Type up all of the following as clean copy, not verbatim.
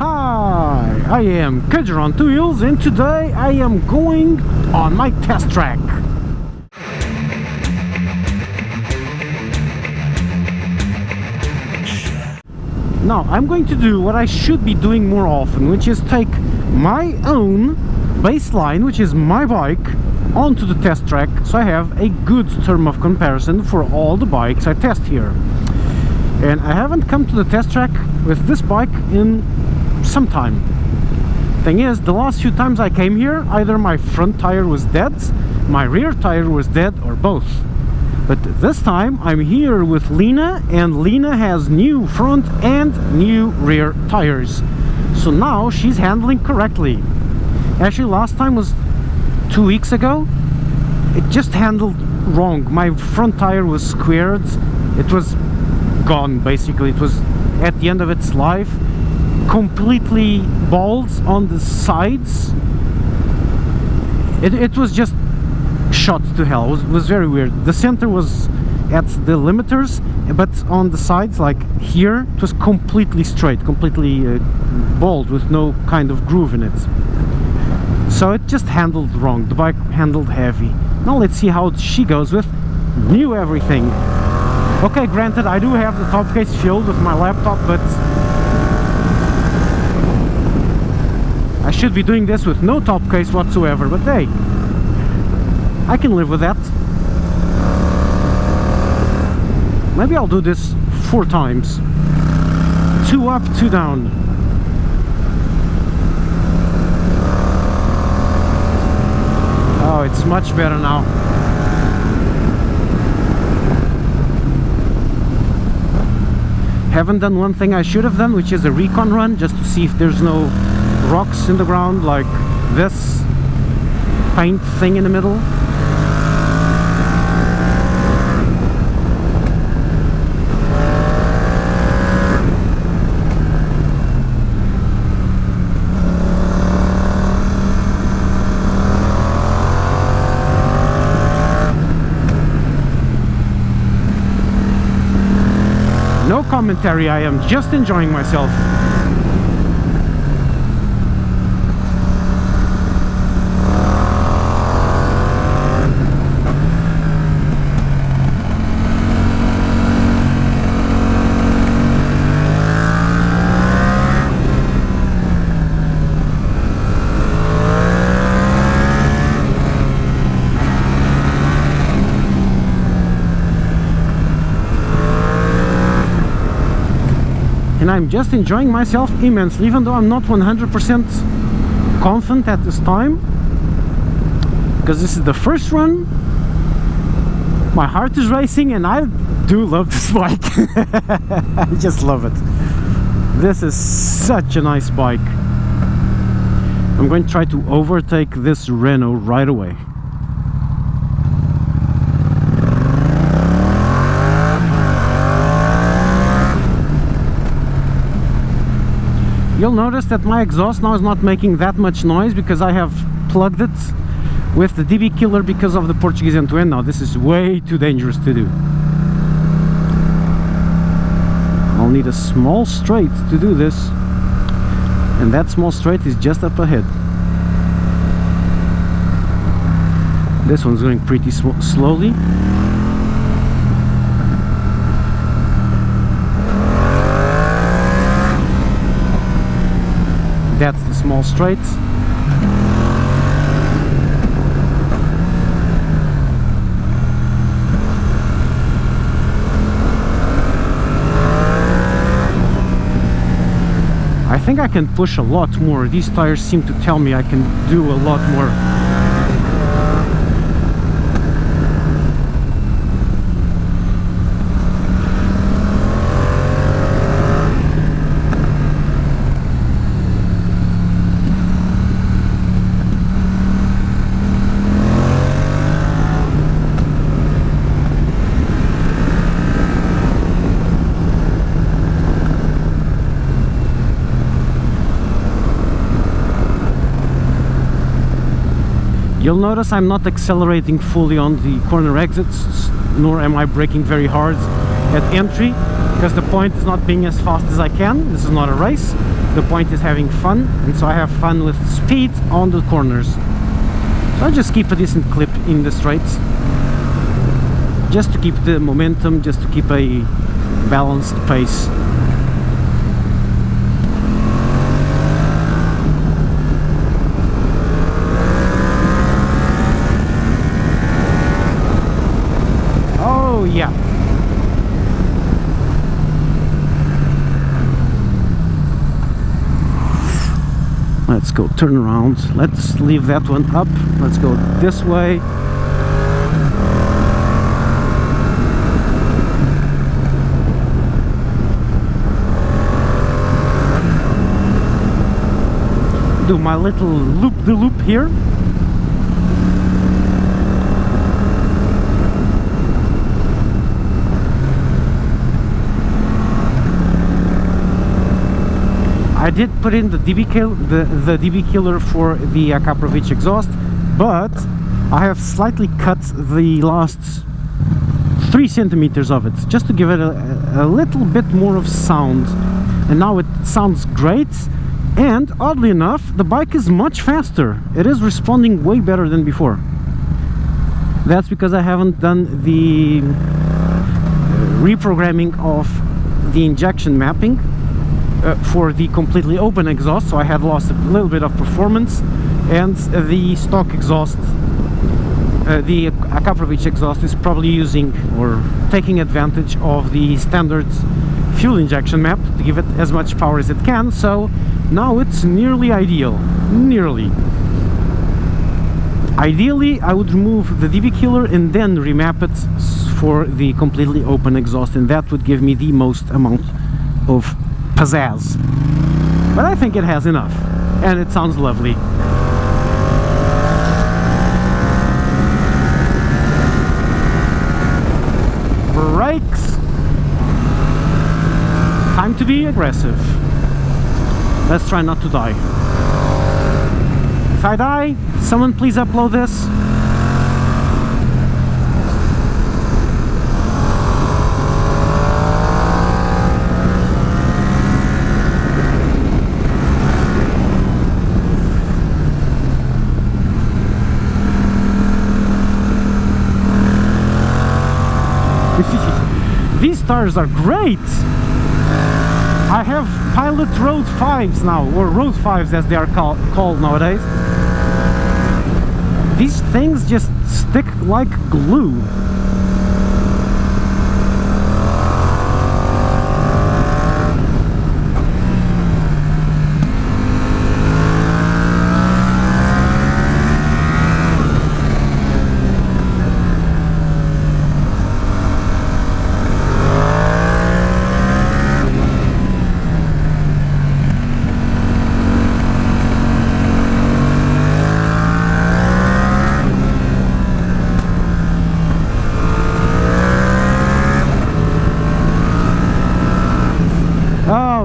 Hi, I am Kedger on Two Wheels, and today I am going on my test track. Now I'm going to do what I should be doing more often, which is take my own baseline, which is my bike, onto the test track, so I have a good term of comparison for all the bikes I test here. And I haven't come to the test track with this bike in some time. Thing is, the last few times I came here, either my front tire was dead, my rear tire was dead, or both. But this time I'm here with Lena, and Lena has new front and new rear tires. So now she's handling correctly. Actually, last time was 2 weeks ago. It just handled wrong. My front tire was squared. It was gone, basically. It was at the end of its life, completely bald on the sides. It was just shot to hell. It was very weird. The center was at the limiters, but on the sides, like here, it was completely straight, completely bald, with no kind of groove in it. So it just handled wrong. The bike handled heavy. Now let's see how she goes with new everything. Okay, granted, I do have the top case filled with my laptop, but I should be doing this with no top case whatsoever, but hey, I can live with that. Maybe I'll do this 4 times. 2 up, 2 down. Oh, it's much better now. Haven't done one thing I should have done, which is a recon run, just to see if there's no rocks in the ground, like this paint thing in the middle. No commentary, I am just enjoying myself. And I'm just enjoying myself immensely, even though I'm not 100% confident at this time, because this is the first run. My heart is racing, and I do love this bike. I just love it. This is such a nice bike. I'm going to try to overtake this Renault right away. You'll notice that my exhaust now is not making that much noise because I have plugged it with the DB killer because of the Portuguese end-to-end. Now this is way too dangerous to do. I'll need a small straight to do this, and that small straight is just up ahead. This one's going pretty slowly. That's the small straight. I think I can push a lot more. These tires seem to tell me I can do a lot more. You'll notice I'm not accelerating fully on the corner exits, nor am I braking very hard at entry, because the point is not being as fast as I can. This is not a race. The point is having fun, and so I have fun with speed on the corners. So I just keep a decent clip in the straights, just to keep the momentum, just to keep a balanced pace. Oh yeah. Let's go turn around. Let's leave that one up. Let's go this way. Do my little loop-de-loop here. I did put in the DB killer for the Gopro exhaust, but I have slightly cut the last 3 centimeters of it, just to give it a little bit more of sound. And now it sounds great, and oddly enough, the bike is much faster. It is responding way better than before. That's because I haven't done the reprogramming of the injection mapping for the completely open exhaust, so I had lost a little bit of performance, and the stock exhaust, the Gopro exhaust, is probably using or taking advantage of the standard fuel injection map to give it as much power as it can. So now it's nearly ideal. Nearly. Ideally, I would remove the DB killer and then remap it for the completely open exhaust, and that would give me the most amount of pizzazz. But I think it has enough, and it sounds lovely. Brakes. Time to be aggressive. Let's try not to die. If I die, someone please upload this. These tires are great! I have Pilot Road 5s now, or Road 5s as they are called nowadays. These things just stick like glue.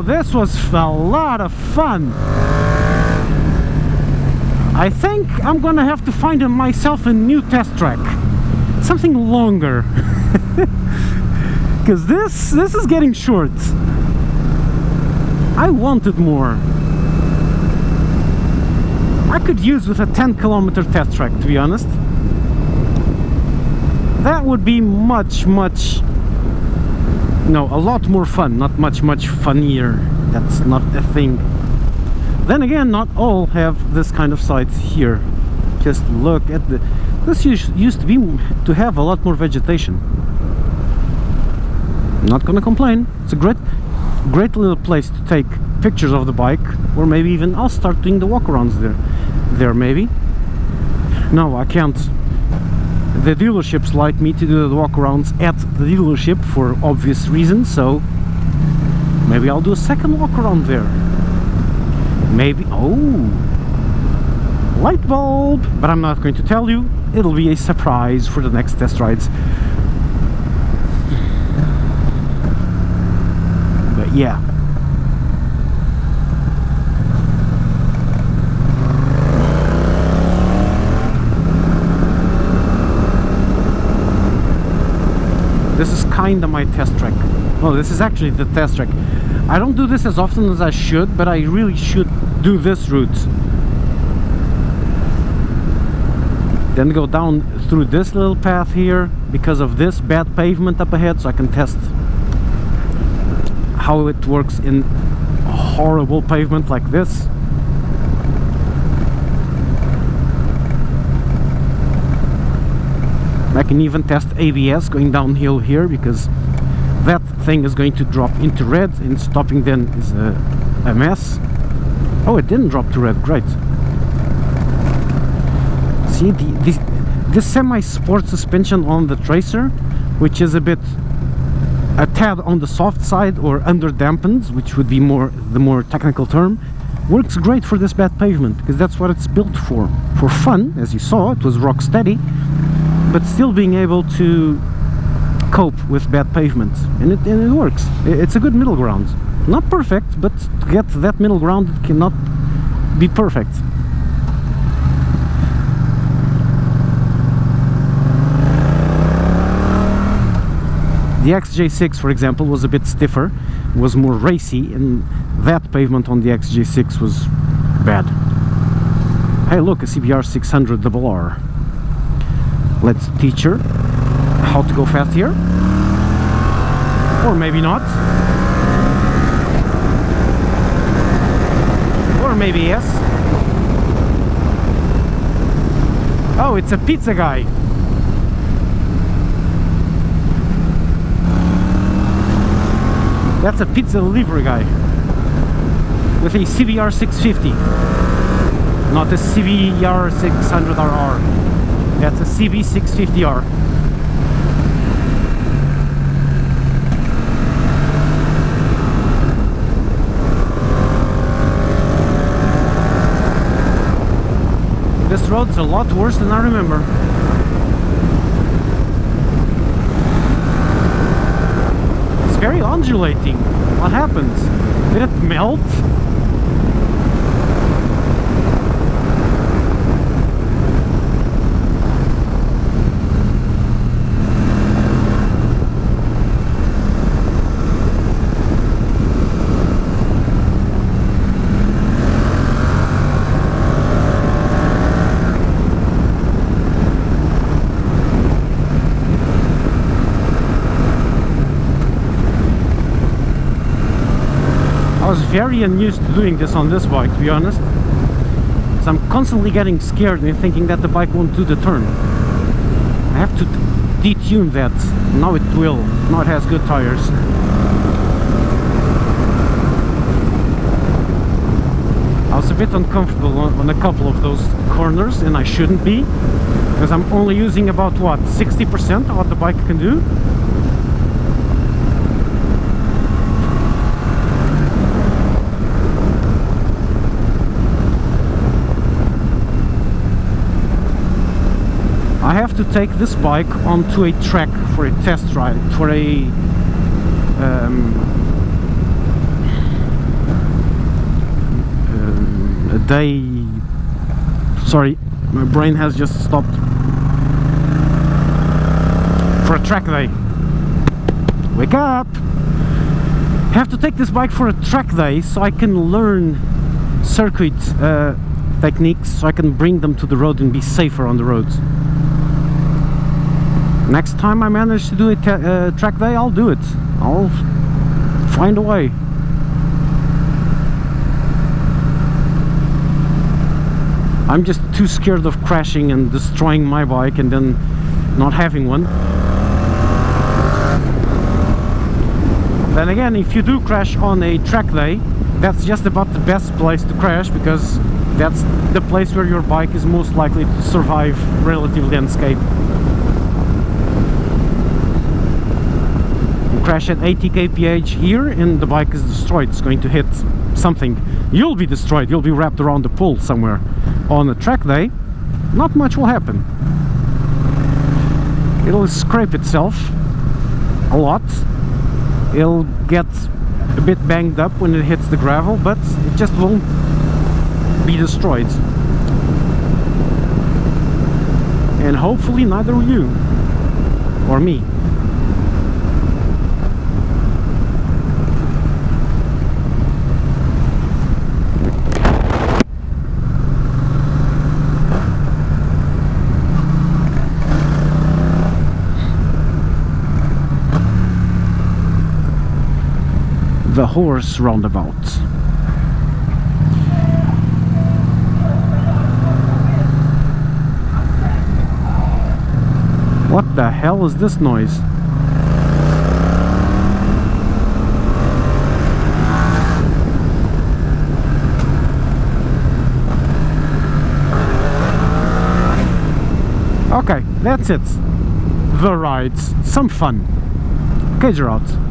This was a lot of fun. I think I'm gonna have to find myself a new test track, something longer, because this is getting short. I wanted more. I could use with a 10-kilometer test track, to be honest. That would be a lot more fun, not much funnier. That's not a thing. Then again, not all have this kind of sights here. Just look at this used to have a lot more vegetation. Not gonna complain. It's a great little place to take pictures of the bike, or maybe even I'll start doing the walkarounds there maybe. No, I can't. The dealerships like me to do the walkarounds at the dealership for obvious reasons, so maybe I'll do a second walkaround there. Maybe, oh, light bulb, but I'm not going to tell you. It'll be a surprise for the next test rides. But yeah. This is kinda my test track. Oh, this is actually the test track. I don't do this as often as I should, but I really should do this route. Then go down through this little path here because of this bad pavement up ahead, so I can test how it works in a horrible pavement like this. I can even test ABS going downhill here, because that thing is going to drop into red, and stopping then is a mess. Oh, it didn't drop to red, great. See, this semi-sport suspension on the Tracer, which is a tad on the soft side, or under dampened, which would be the more technical term, works great for this bad pavement, because that's what it's built for fun. As you saw, it was rock steady, but still being able to cope with bad pavement, and it works. It's a good middle ground. Not perfect, but to get that middle ground, it cannot be perfect. The XJ6, for example, was a bit stiffer, was more racy, and that pavement on the XJ6 was bad. Hey look, a CBR 600 RR. Let's teach her how to go fast here. Or maybe not. Or maybe yes. Oh, it's a pizza guy. That's a pizza delivery guy with a CBR 650, not a CBR 600RR. That's a CB 650R. This road's a lot worse than I remember. Very undulating. What happens? Did it melt? I was very unused to doing this on this bike, to be honest. So I'm constantly getting scared and thinking that the bike won't do the turn. I have to detune that. Now it will. Now it has good tires. I was a bit uncomfortable on a couple of those corners, and I shouldn't be, because I'm only using about, what, 60% of what the bike can do. I have to take this bike onto a track for a test ride, for a day. Sorry, my brain has just stopped. For a track day. Wake up! Have to take this bike for a track day so I can learn circuit techniques, so I can bring them to the road and be safer on the roads. Next time I manage to do a track day, I'll do it. I'll find a way. I'm just too scared of crashing and destroying my bike and then not having one. Then again, if you do crash on a track day, that's just about the best place to crash, because that's the place where your bike is most likely to survive relatively unscathed. Crash at 80 kph here and the bike is destroyed. It's going to hit something. You'll be destroyed. You'll be wrapped around the pole somewhere. On a track day, not much will happen. It'll scrape itself a lot. It'll get a bit banged up when it hits the gravel, but it just won't be destroyed. And hopefully neither will you or me. the horse roundabout. What the hell is this noise? Okay, that's it. The rides, some fun. Cage route.